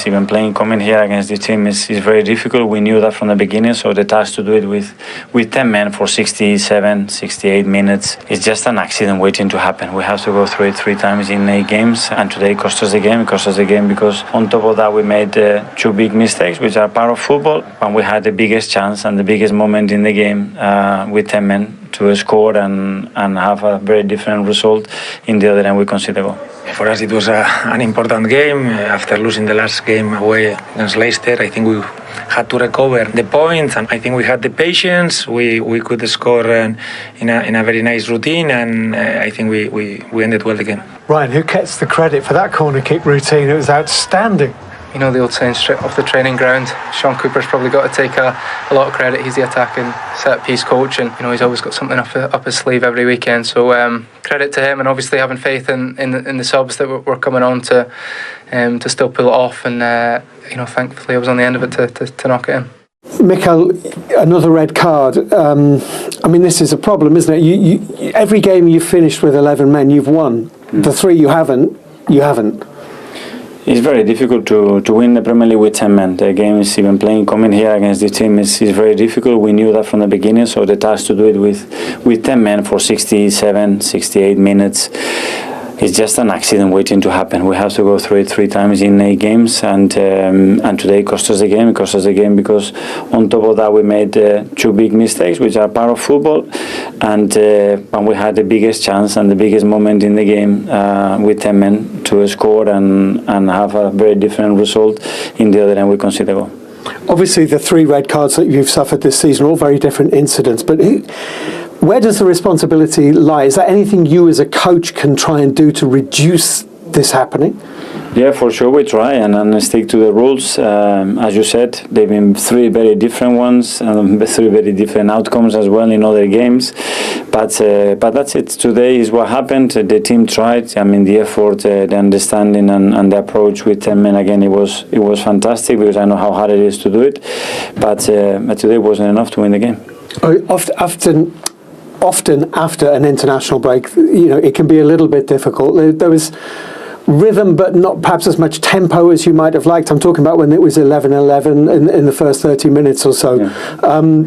games, even coming here against this team is very difficult. We knew that from the beginning, so the task to do it with 10 men for 67, 68 minutes is just an accident waiting to happen. We have to go through it 3 times in 8 games, and today cost us the game. It cost us the game because on top of that we made 2 big mistakes, which are part of football, and we had the biggest chance and the biggest moment in the game with 10 men to score and have a very different result. In the other end, we conceded a goal. For us, it was an important game. After losing the last game away against Leicester, I think we had to recover the points, and I think we had the patience. We could score in a very nice routine, and I think we ended well the game. Ryan, who gets the credit for that corner kick routine? It was outstanding. You know the old saying, straight off the training ground. Sean Cooper's probably got to take a lot of credit. He's the attacking set-piece coach, and he's always got something up his sleeve every weekend. So credit to him, and obviously having faith in the subs that were coming on to still pull it off. And thankfully I was on the end of it to knock it in. Mikel, another red card. This is a problem, isn't it? You every game you've finished with 11 men, you've won. The 3 you haven't. It's very difficult to win the Premier League with 10 men. The game is even coming here against this team is very difficult. We knew that from the beginning, so the task to do it with 10 men for 67, 68 minutes is just an accident waiting to happen. We have to go through it 3 times in 8 games, and today cost us the game. It cost us the game because on top of that we made 2 big mistakes, which are part of football, and we had the biggest chance and the biggest moment in the game with 10 men to score and have a very different result. In the other end, we conceded a goal. Obviously, the 3 red cards that you've suffered this season are all very different incidents, but where does the responsibility lie? Is there anything you as a coach can try and do to reduce this happening? Yeah, for sure we try and stick to the rules. As you said, they've been 3 very different ones, 3 very different outcomes as well in other games. But that's it. Today is what happened. The team tried. The effort, the understanding, and the approach with 10 men again. It was fantastic because I know how hard it is to do it. But today wasn't enough to win the game. Often after an international break, it can be a little bit difficult. There was rhythm, but not perhaps as much tempo as you might have liked. I'm talking about when it was 11-11 in the first 30 minutes or so. Yeah.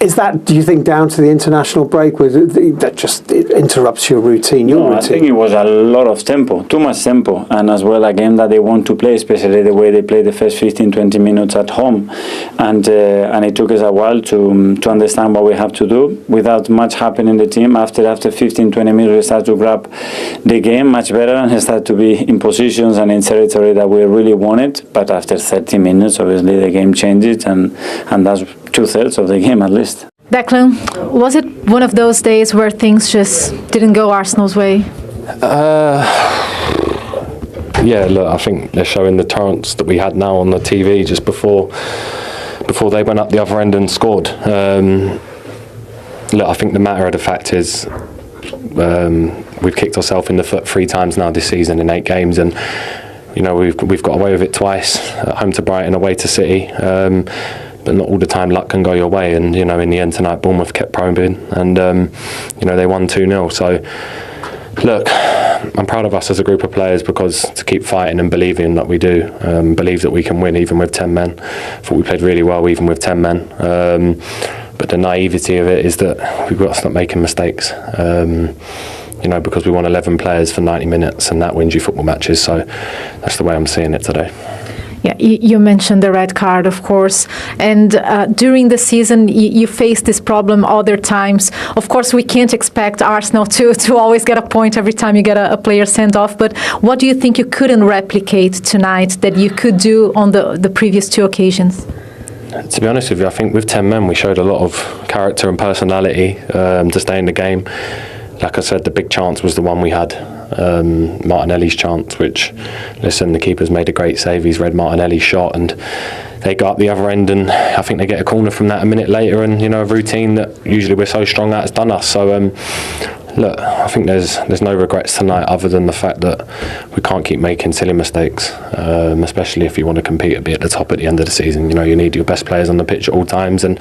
Is that, do you think, down to the international break that just it interrupts your routine? I think it was a lot of tempo, too much tempo, and as well a game that they want to play, especially the way they play the first 15-20 minutes at home, and it took us a while to understand what we have to do without much happening in the team. After 15-20 minutes, we start to grab the game much better and start to be in positions and in territory that we really wanted. But after 30 minutes, obviously the game changes, and that's 2/3 of the game at least. Declan, was it one of those days where things just didn't go Arsenal's way? Yeah, look, I think they're showing the chance that we had now on the TV just before they went up the other end and scored. Look, I think the matter of the fact is we've kicked ourselves in the foot 3 times now this season in 8 games, and we've got away with it twice, at home to Brighton, away to City. But not all the time luck can go your way, and in the end tonight Bournemouth kept probing, and they won 2-0. So look, I'm proud of us as a group of players, because to keep fighting and believing that we do, believe that we can win even with 10 men. I thought we played really well even with 10 men, but the naivety of it is that we've got to stop making mistakes, because we won 11 players for 90 minutes, and that wins you football matches. So that's the way I'm seeing it today. Yeah, you mentioned the red card, of course, and during the season you faced this problem other times. Of course, we can't expect Arsenal to always get a point every time you get a player sent off, but what do you think you couldn't replicate tonight that you could do on the previous 2 occasions? To be honest with you, I think with 10 men we showed a lot of character and personality to stay in the game. Like I said, the big chance was the one we had, Martinelli's chance, which, listen, the keeper's made a great save. He's read Martinelli's shot, and they go up the other end, and I think they get a corner from that a minute later, and a routine that usually we're so strong at has done us. So look, I think there's no regrets tonight, other than the fact that we can't keep making silly mistakes, especially if you want to compete and be at the top at the end of the season. You need your best players on the pitch at all times, and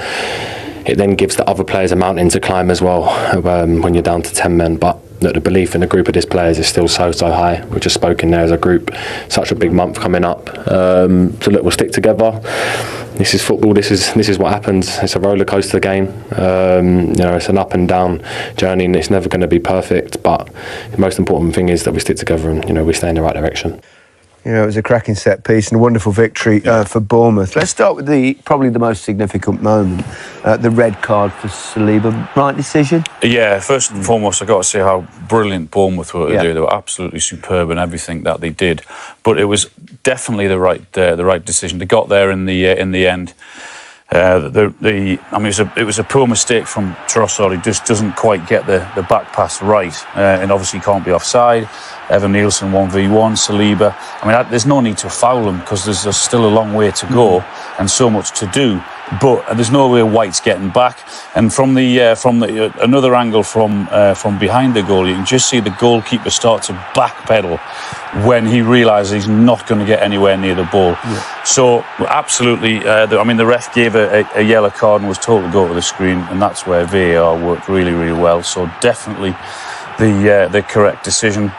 it then gives the other players a mountain to climb as well when you're down to 10 men. But that the belief in the group of these players is still so high. We've just spoken there as a group, such a big month coming up. So look, we'll stick together. This is football. This is what happens. It's a roller coaster game. It's an up and down journey, and it's never going to be perfect. But the most important thing is that we stick together and we stay in the right direction. It was a cracking set piece and a wonderful victory for Bournemouth. Let's start with probably the most significant moment, the red card for Saliba. Right decision? Yeah, first and foremost, I've got to say how brilliant Bournemouth were to do. They were absolutely superb in everything that they did. But it was definitely the right decision. They got there in the end. It was a poor mistake from Trossard. He just doesn't quite get the back pass right, and obviously can't be offside. Evan Nielsen 1v1, Saliba. There's no need to foul him because there's still a long way to go and so much to do. But there's no way White's getting back. And from another angle from behind the goal, you can just see the goalkeeper start to backpedal when he realises he's not going to get anywhere near the ball. Yeah. So absolutely, the ref gave a yellow card and was told to go to the screen, and that's where VAR worked really, really well. So definitely the correct decision.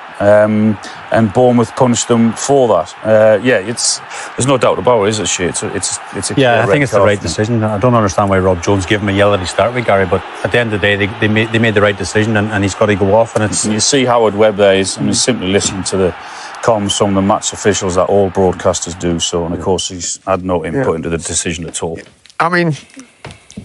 And Bournemouth punished them for that. There's no doubt about it, is it, Shay? It's a I think it's the right decision. I don't understand why Rob Jones gave him a yellow at the start with Gary, but at the end of the day, they made the right decision, and he's got to go off. And you see Howard Webb there is, simply listening to the comms from the match officials that all broadcasters do. So, and of course, he's had no input into the decision at all.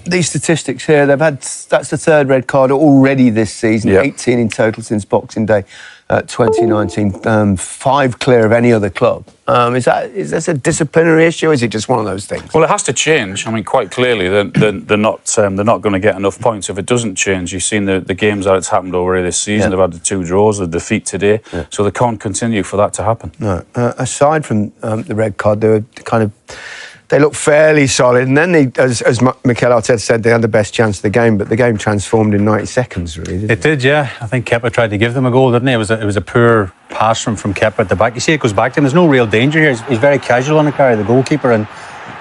These statistics here, that's the third red card already this season, 18 in total since Boxing Day 2019, 5 clear of any other club. Is this a disciplinary issue, or is it just one of those things? Well, it has to change. Quite clearly, they're not going to get enough points if it doesn't change. You've seen the games that it's happened already this season. They've had the 2 draws, a defeat today, so they can't continue for that to happen. No. Aside from the red card, they were they looked fairly solid, and then as Mikel Arteta said, they had the best chance of the game, but the game transformed in 90 seconds, really, didn't it? It did, yeah. I think Kepa tried to give them a goal, didn't he? It was a poor pass from Kepa at the back. You see, it goes back to him. There's no real danger here. He's very casual on the carry, the goalkeeper, and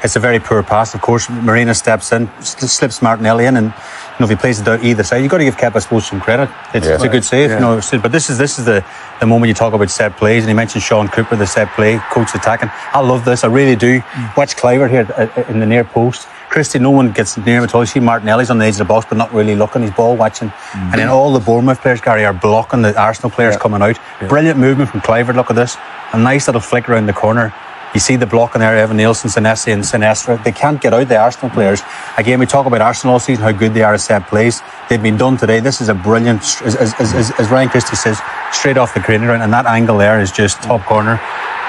it's a very poor pass. Of course, Marina steps in, slips Martinelli in, and if he plays it out either side, you've got to give Kepa, I suppose, some credit. It's a good save, but this is the moment you talk about set plays, and he mentioned Sean Cooper, the set play, coach attacking. I love this, I really do. Watch Cliver here in the near post. Christie, no one gets near him at all. You see Martinelli's on the edge of the box, but not really looking. He's ball watching. And then all the Bournemouth players, Gary, are blocking the Arsenal players coming out. Brilliant movement from Cliver. Look at this. A nice little flick around the corner. You see the block in there, Evan Nielsen, Senesi and Sinestra. They can't get out, the Arsenal players. Again, we talk about Arsenal all season, how good they are at set plays. They've been done today. This is a brilliant, as Ryan Christie says, straight off the training ground. And that angle there is just top corner.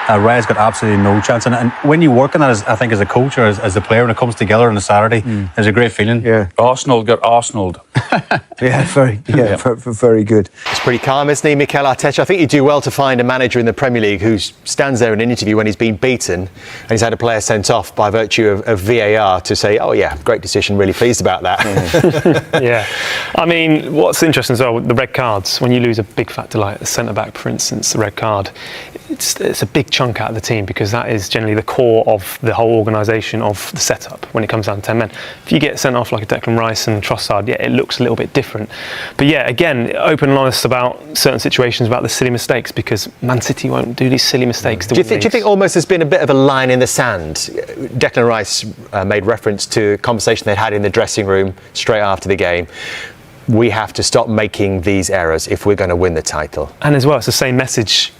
Raya's got absolutely no chance. And when you work on that, I think, as a coach or as a player, when it comes together on a Saturday, there's a great feeling. Yeah. Arsenal got Arsenaled. Very good. It's pretty calm, isn't he, Mikel Arteta? I think you do well to find a manager in the Premier League who stands there in an interview when he's been beaten and he's had a player sent off by virtue of VAR to say, oh yeah, great decision, really pleased about that. Yeah. What's interesting as well, the red cards, when you lose a big factor like the centre-back, for instance, the red card, it's a big chunk out of the team because that is generally the core of the whole organisation of the setup when it comes down to 10 men. If you get sent off like a Declan Rice and Trossard, it looks a little bit different. But again, open and honest about certain situations, about the silly mistakes, because Man City won't do these silly mistakes. Do you think almost there's been a bit of a line in the sand? Declan Rice made reference to a conversation they'd had in the dressing room straight after the game. We have to stop making these errors if we're going to win the title. And as well, it's the same message,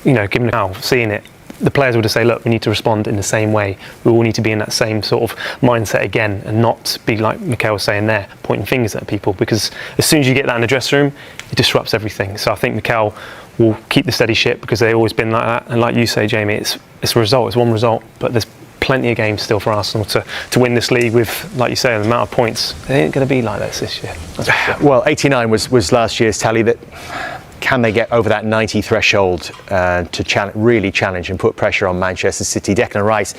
given now, seeing it. The players will just say, look, we need to respond in the same way. We all need to be in that same sort of mindset again and not be like Mikel was saying there, pointing fingers at people, because as soon as you get that in the dressing room, it disrupts everything. So I think Mikel will keep the steady ship because they've always been like that. And like you say, Jamie, it's a result, it's one result, but there's plenty of games still for Arsenal to win this league with, like you say, the amount of points. It ain't going to be like this year. Well, 89 was last year's tally. That can they get over that 90 threshold to really challenge and put pressure on Manchester City? Declan Rice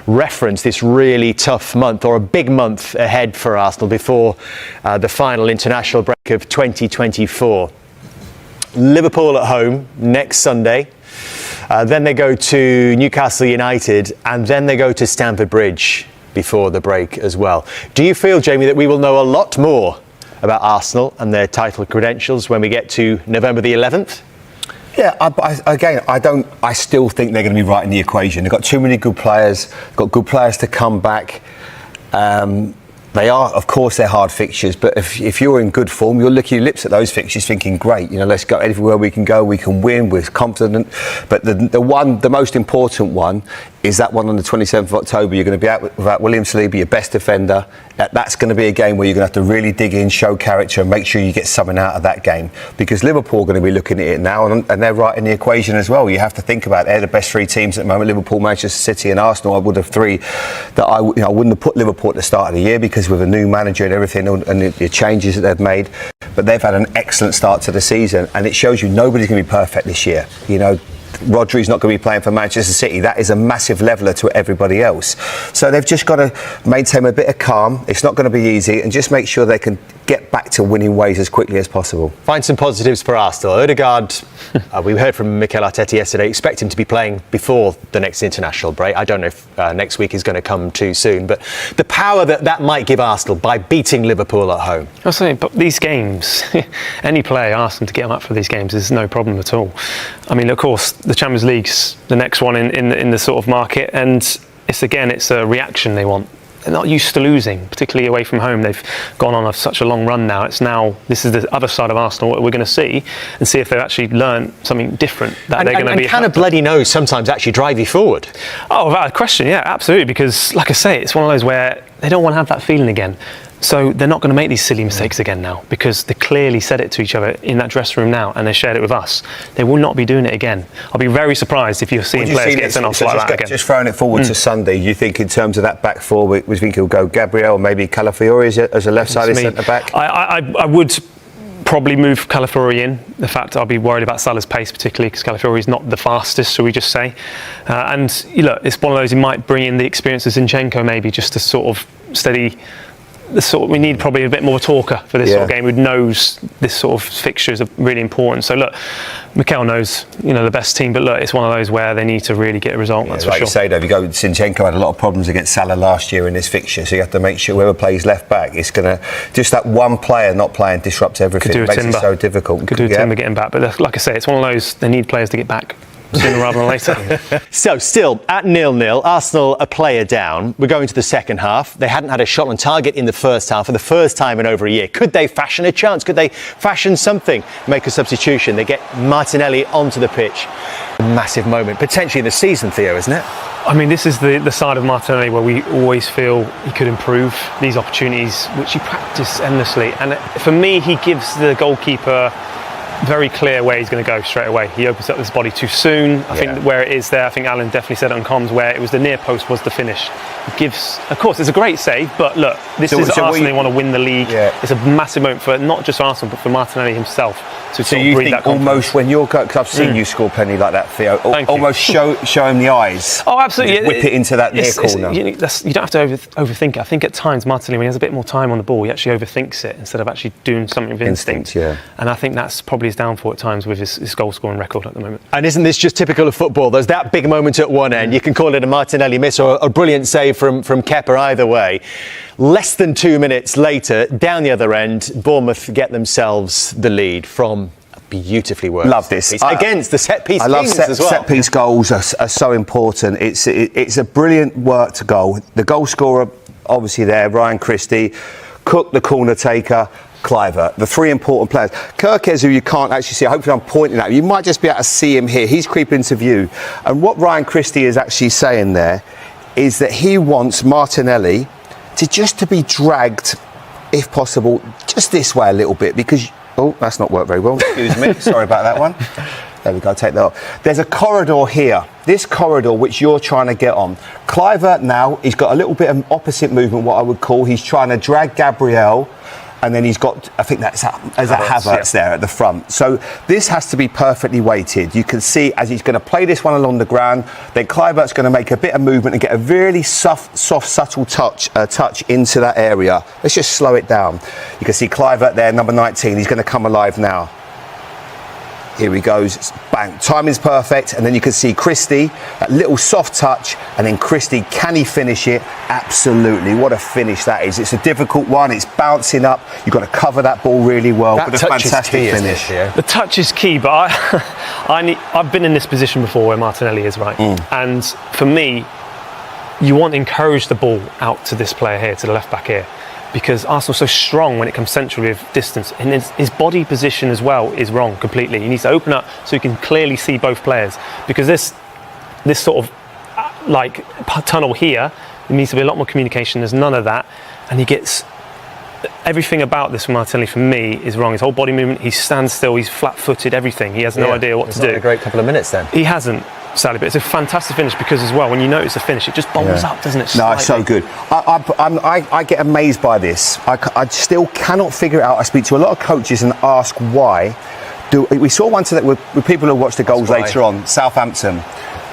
referenced this really tough month, or a big month ahead for Arsenal before the final international break of 2024. Liverpool at home next Sunday. Then they go to Newcastle United, and then they go to Stamford Bridge before the break as well. Do you feel, Jamie, that we will know a lot more about Arsenal and their title credentials when we get to November the 11th? Yeah, I still think they're going to be right in the equation. They've got too many good players, got good players to come back. They are, of course, they're hard fixtures, but if you're in good form, you're licking your lips at those fixtures thinking, great, let's go everywhere we can go, we can win, we're confident. But the most important one is that one on the 27th of October. You're going to be out without William Saliba, your best defender. That's going to be a game where you're going to have to really dig in, show character, and make sure you get something out of that game. Because Liverpool are going to be looking at it now, and they're right in the equation as well. You have to think about it. They're the best three teams at the moment: Liverpool, Manchester City, and Arsenal. I would have three that I wouldn't have put Liverpool at the start of the year because with a new manager and everything, and the changes that they've made. But they've had an excellent start to the season, and it shows you nobody's going to be perfect this year. Rodri's not going to be playing for Manchester City. That is a massive leveller to everybody else. So they've just got to maintain a bit of calm. It's not going to be easy, and just make sure they can get back to winning ways as quickly as possible. Find some positives for Arsenal. Odegaard, we heard from Mikel Arteta yesterday, expect him to be playing before the next international break. I don't know if next week is going to come too soon, but the power that might give Arsenal by beating Liverpool at home. I was saying, but these games, any player asks them to get them up for these games is no problem at all. I mean, of course, the Champions League's the next one in the sort of market, and it's a reaction they want. They're not used to losing, particularly away from home. They've gone on such a long run now. This is the other side of Arsenal what we're going to see, and see if they've actually learned something different that they're going to be. Can a bloody nose sometimes actually drive you forward? Oh, without a question, yeah, absolutely. Because, like I say, it's one of those where they don't want to have that feeling again. So they're not going to make these silly mistakes again now, because they clearly said it to each other in that dressing room now, and they shared it with us. They will not be doing it again. I'll be very surprised if you're seeing players get sent off like that again. Just throwing it forward to Sunday, you think in terms of that back four, we think he'll go Gabriel or maybe Calafiori as a left-sided centre-back? I would probably move Calafiori in. The fact I'll be worried about Salah's pace, particularly because Calafiori is not the fastest, shall we just say. And look, it's one of those, he might bring in the experience of Zinchenko maybe just to sort of steady. We need probably a bit more talker for this sort of game who knows this sort of fixture is really important. So look, Mikel knows the best team, but look, it's one of those where they need to really get a result. That's for sure. Like you say, though, if you go, Zinchenko had a lot of problems against Salah last year in this fixture, so you have to make sure whoever plays left back, it's going to just that one player not playing disrupts everything. It makes it so difficult. Could do a Timber getting back, but like I say, it's one of those they need players to get back sooner rather than later. So, still at 0-0, Arsenal a player down. We're going to the second half. They hadn't had a shot on target in the first half for the first time in over a year. Could they fashion a chance? Could they fashion something? Make a substitution. They get Martinelli onto the pitch. A massive moment, potentially in the season, Theo, isn't it? I mean, this is the side of Martinelli where we always feel he could improve these opportunities, which he practiced endlessly. And for me, he gives the goalkeeper very clear where he's going to go straight away. He opens up his body too soon. I think where it is there, I think Alan definitely said it on comms, where it was the near post was the finish. It gives, of course, it's a great save, but look, this is Arsenal. They want to win the league. It's a massive moment for not just Arsenal, but for Martinelli himself. So you think almost when you're, because I've seen you score plenty like that, Theo, almost show him the eyes. Oh, absolutely. Whip it into that near corner. You don't have to overthink it. I think at times Martinelli, when he has a bit more time on the ball, he actually overthinks it instead of actually doing something with instinct. And I think that's probably his downfall at times with his goal scoring record at the moment. And isn't this just typical of football? There's that big moment at one end. You can call it a Martinelli miss or a brilliant save from Kepa either way. Less than 2 minutes later, down the other end, Bournemouth get themselves the lead from beautifully worked. Love this. Against the set-piece I love as well. set-piece goals are so important. It's a brilliant worked goal. The goal scorer, obviously there, Ryan Christie. Cook, the corner taker. Cliver, the three important players. Kirkes, who you can't actually see, hopefully I'm pointing at, you might just be able to see him here. He's creeping into view. And what Ryan Christie is actually saying there is that he wants Martinelli to be dragged, if possible, just this way a little bit, because... Oh, that's not worked very well. Excuse me. Sorry about that one. There we go. Take that off. There's a corridor here. This corridor which you're trying to get on. Cliver now, he's got a little bit of opposite movement, what I would call. He's trying to drag Gabriel. And then he's got, I think that's Havertz there at the front. So this has to be perfectly weighted. You can see as he's going to play this one along the ground, then Kluivert's going to make a bit of movement and get a really soft, subtle touch into that area. Let's just slow it down. You can see Kluivert there, number 19. He's going to come alive now. Here he goes. It's bang. Timing's perfect. And then you can see Christie, that little soft touch. And then Christie, can he finish it? Absolutely. What a finish that is. It's a difficult one. It's bouncing up. You've got to cover that ball really well. That But a fantastic key, finish. The touch is key, but I've been in this position before where Martinelli is, right? And for me, you want to encourage the ball out to this player here, to the left back here, because Arsenal's so strong when it comes centrally with distance, and his body position as well is wrong completely. He needs to open up so he can clearly see both players, because this sort of like tunnel here, there needs to be a lot more communication. There's none of that, and he gets everything about this. Martinelli, for me, is wrong. His whole body movement, he stands still, he's flat-footed, everything. He has no idea what to do. A great couple of minutes then. He hasn't, sadly, but it's a fantastic finish, because as well, when you notice the finish, it just bobbles up, doesn't it? No, it's so good. I get amazed by this. I still cannot figure it out. I speak to a lot of coaches and ask why. We saw one today with people who watched the goals later on, Southampton.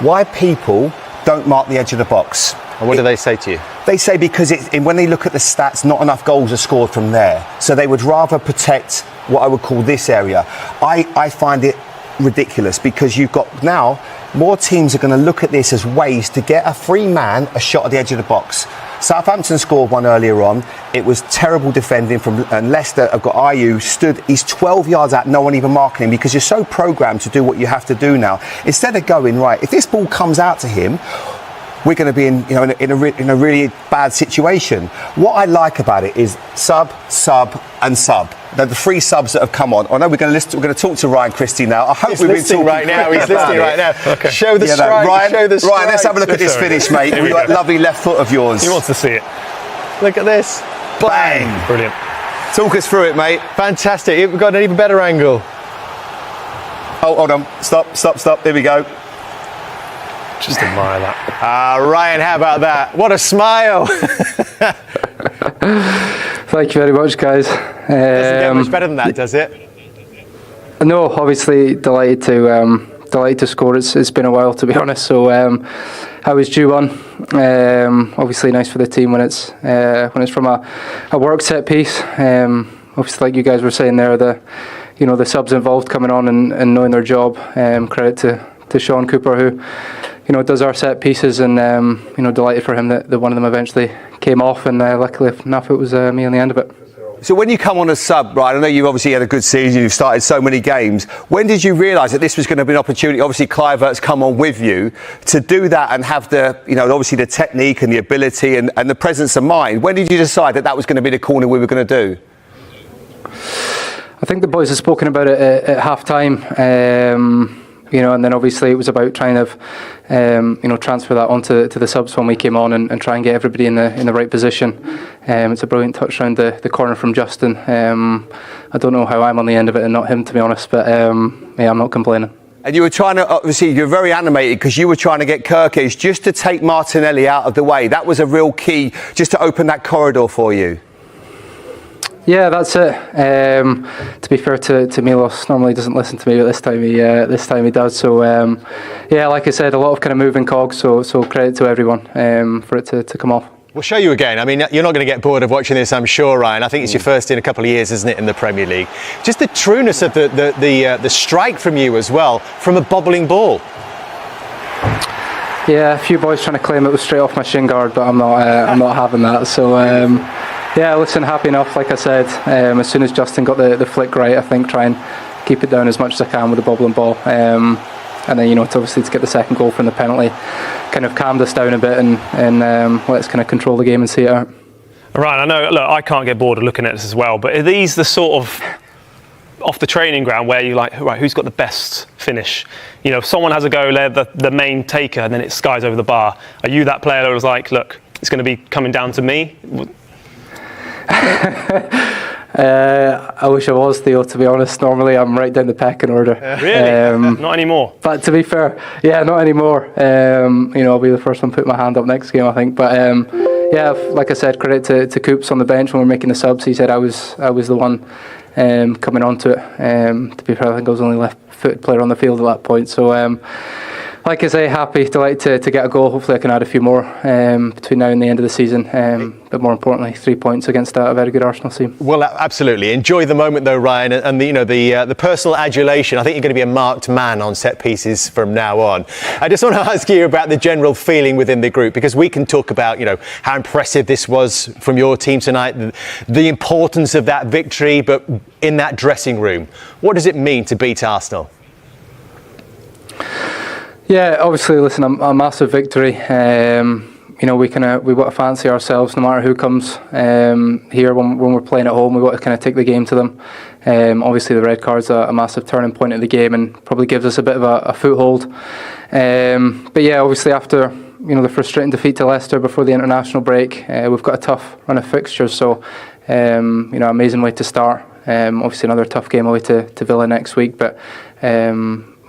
Why people don't mark the edge of the box. And what do they say to you? They say because when they look at the stats, not enough goals are scored from there. So they would rather protect what I would call this area. I find it ridiculous, because you've got now more teams are going to look at this as ways to get a free man a shot at the edge of the box. Southampton scored one earlier on. It was terrible defending from, and Leicester have got Ayew he's 12 yards out, no one even marking him, because you're so programmed to do what you have to do now. Instead of going, right, if this ball comes out to him, we're going to be in a really bad situation. What I like about it is sub, and sub. The three subs that have come on. I know we're going to talk to Ryan Christie now. I hope He's listening right now. He's listening right now. Okay. Show the strike. Ryan, let's have a look at this finish, mate. With that lovely left foot of yours. He wants to see it. Look at this. Bang. Brilliant. Talk us through it, mate. Fantastic. We've got an even better angle. Oh, hold on. Stop. Here we go. Just admire that. Ryan, how about that? What a smile. Thank you very much, guys. Doesn't get much better than that, does it? No, obviously delighted to score. It's been a while, to be honest. So I was due one. Obviously nice for the team when it's from a work set piece. Obviously, like you guys were saying there, the subs involved coming on and knowing their job. Credit to Sean Cooper, who does our set pieces, and delighted for him that one of them eventually came off, and luckily enough it was me on the end of it. So when you come on as sub, right, I know you've obviously had a good season, you've started so many games. When did you realise that this was going to be an opportunity? Obviously Kluivert's come on with you to do that and have the, obviously the technique and the ability and the presence of mind. When did you decide that was going to be the corner we were going to do? I think the boys have spoken about it at half time. And then obviously it was about trying to, transfer that onto the subs when we came on and try and get everybody in the right position. It's a brilliant touch around the corner from Justin. I don't know how I'm on the end of it and not him, to be honest, but I'm not complaining. And you were trying to, obviously, you're very animated because you were trying to get Kirkish just to take Martinelli out of the way. That was a real key, just to open that corridor for you. Yeah, that's it. To be fair to Milos, normally doesn't listen to me, but this time he does. So like I said, a lot of kind of moving cogs. So credit to everyone for it to come off. We'll show you again. I mean, you're not going to get bored of watching this, I'm sure, Ryan. I think it's your first in a couple of years, isn't it, in the Premier League? Just the trueness of the strike from you as well, from a bobbling ball. Yeah, a few boys trying to claim it was straight off my shin guard, but I'm not having that. So. Listen, happy enough, like I said. As soon as Justin got the flick right, I think try and keep it down as much as I can with the bobbling ball. And then, obviously to get the second goal from the penalty kind of calmed us down a bit and let's kind of control the game and see it out. Right, I know, look, I can't get bored of looking at this as well, but are these the sort of off the training ground where you're like, right, who's got the best finish? If someone has a go, they're the main taker, and then it skies over the bar. Are you that player that was like, look, it's going to be coming down to me? I wish I was, Theo, to be honest. Normally I'm right down the pecking order. Really? Not anymore? But to be fair, not anymore. I'll be the first one to put my hand up next game, I think. But like I said, credit to Coops on the bench when we were making the subs. He said I was the one coming onto it. To be fair, I think I was the only left-footed player on the field at that point. So like I say, happy, delighted to get a goal. Hopefully I can add a few more between now and the end of the season. But more importantly, 3 points against a very good Arsenal team. Well, absolutely. Enjoy the moment though, Ryan, and the personal adulation. I think you're going to be a marked man on set pieces from now on. I just want to ask you about the general feeling within the group, because we can talk about, how impressive this was from your team tonight, the importance of that victory, but in that dressing room, what does it mean to beat Arsenal? Yeah, obviously, listen, a massive victory. We want to fancy ourselves no matter who comes here when we're playing at home. We want to kind of take the game to them. Obviously, the red card's a massive turning point of the game and probably gives us a bit of a foothold. But yeah, obviously after the frustrating defeat to Leicester before the international break, we've got a tough run of fixtures. So amazing way to start. Obviously another tough game away to Villa next week, but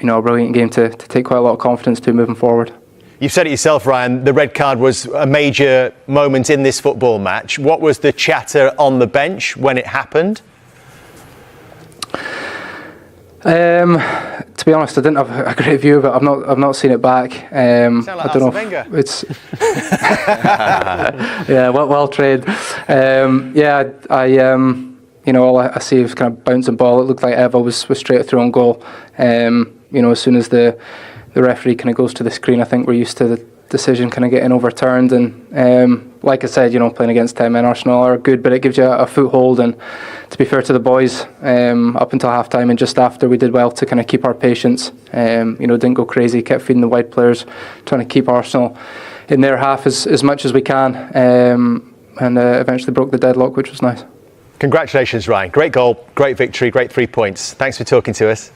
a brilliant game to take quite a lot of confidence to moving forward. You've said it yourself, Ryan, the red card was a major moment in this football match. What was the chatter on the bench when it happened? To be honest, I didn't have a great view of it. I've not seen it back. You sound like I don't know Wenger. if it's yeah, well trained. All I see is kind of bouncing ball. It looked like Eva was straight through on goal. As soon as the referee kind of goes to the screen, I think we're used to the decision kind of getting overturned. And like I said, playing against 10 men, Arsenal are good, but it gives you a foothold. And to be fair to the boys, up until half time and just after, we did well to kind of keep our patience. Didn't go crazy, kept feeding the wide players, trying to keep Arsenal in their half as much as we can. And eventually broke the deadlock, which was nice. Congratulations, Ryan. Great goal, great victory, great 3 points. Thanks for talking to us.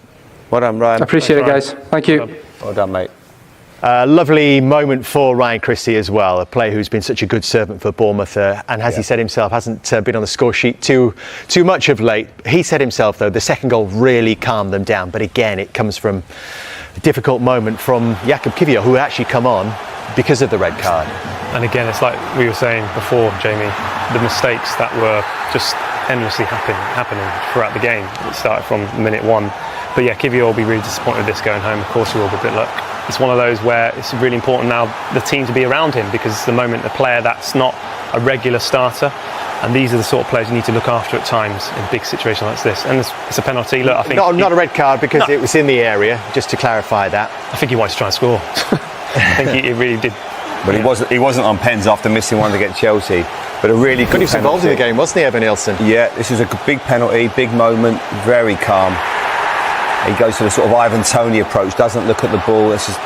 Well done, Ryan. I appreciate it, guys. Thank you. Well done, mate. Lovely moment for Ryan Christie as well, a player who's been such a good servant for Bournemouth and as he said himself, hasn't been on the score sheet too much of late. He said himself, though, the second goal really calmed them down, but again, it comes from a difficult moment from Jakub Kiwior, who had actually come on because of the red card. And again, it's like we were saying before, Jamie, the mistakes that were just endlessly happening throughout the game. It started from minute one. But yeah, Kiwior will be really disappointed with this going home. Of course he will, but look, it's one of those where it's really important now the team to be around him, because it's the moment a player that's not a regular starter, and these are the sort of players you need to look after at times in big situations like this. And it's a penalty. Look, I think not a red card because it was in the area. Just to clarify that, I think he wanted to try and score. I think he really did. But he wasn't on pens after missing one against Chelsea. But a really good penalty. He was involved in the game, wasn't he, Evan Nielsen? Yeah, this is a big penalty, big moment, very calm. He goes to the sort of Ivan Toney approach, doesn't look at the ball. This is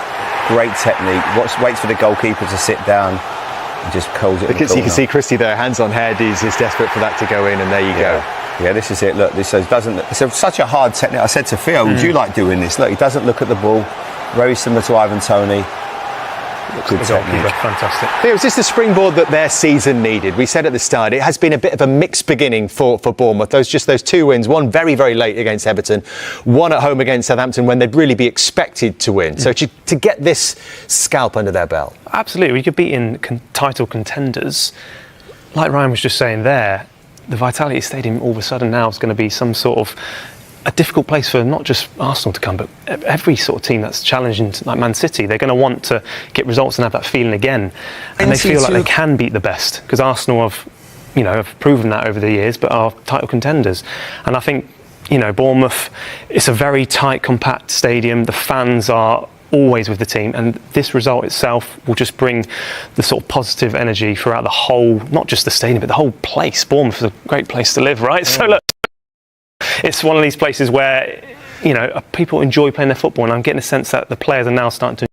great technique. Waits for the goalkeeper to sit down and just calls it. You can see Christie there, hands on head. He's desperate for that to go in, and there you go. Yeah, this is it. Look, it's such a hard technique. I said to Theo, would you like doing this? Look, he doesn't look at the ball. Very similar to Ivan Toney. Good technique. Fantastic. It was just the springboard that their season needed. We said at the start, it has been a bit of a mixed beginning for Bournemouth. Those 2 wins, one very, very late against Everton, one at home against Southampton when they'd really be expected to win. So to get this scalp under their belt. Absolutely. We could beat in title contenders. Like Ryan was just saying there, the Vitality Stadium all of a sudden now is going to be some sort of a difficult place for not just Arsenal to come, but every sort of team that's challenging, like Man City. They're going to want to get results and have that feeling again, and they feel like they can beat the best, because Arsenal have proven that over the years, but are title contenders. And I think Bournemouth, it's a very tight, compact stadium. The fans are always with the team, and this result itself will just bring the sort of positive energy throughout the whole, not just the stadium, but the whole place. Bournemouth is a great place to live, right? So look, it's one of these places where people enjoy playing their football, and I'm getting a sense that the players are now starting to